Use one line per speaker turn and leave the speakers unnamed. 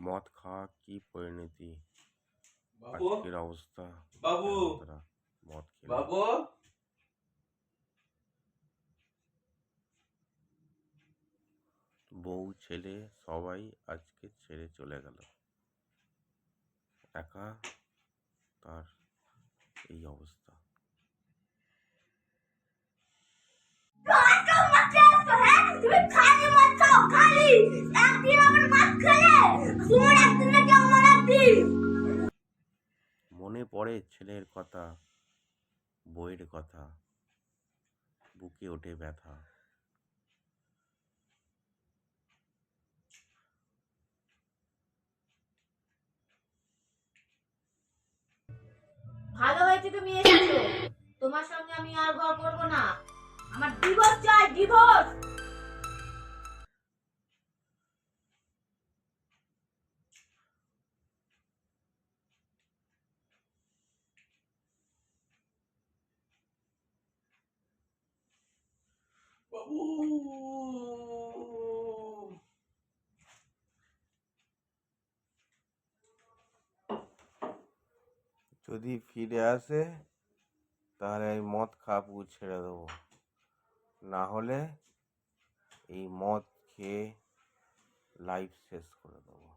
মদ খাওয়া কি পরিণতি,
বাবু
আজকের অবস্থা
বাবু
কেন তারা মদ খেলে।
বাবু
বউ ছেলে সবাই আজকে ছেড়ে চলে গেল, একা তার এই অবস্থা। মনে পড়ে ছেলের কথা, বইয়ের কথা, বুকে ওঠে ব্যথা।
ভালো হয়েছে তুমি এসেছো। তোমার সঙ্গে আমি আর ঘর করব না। আমার ডিভোর্স চাই, ডিভোর্স।
বাবু
যদি ফিরে আসে তাহলে এই মদ খাওয়া ছেড়ে দেবো, না হলে এই মদ খেয়ে লাইফ শেষ করে দেবো।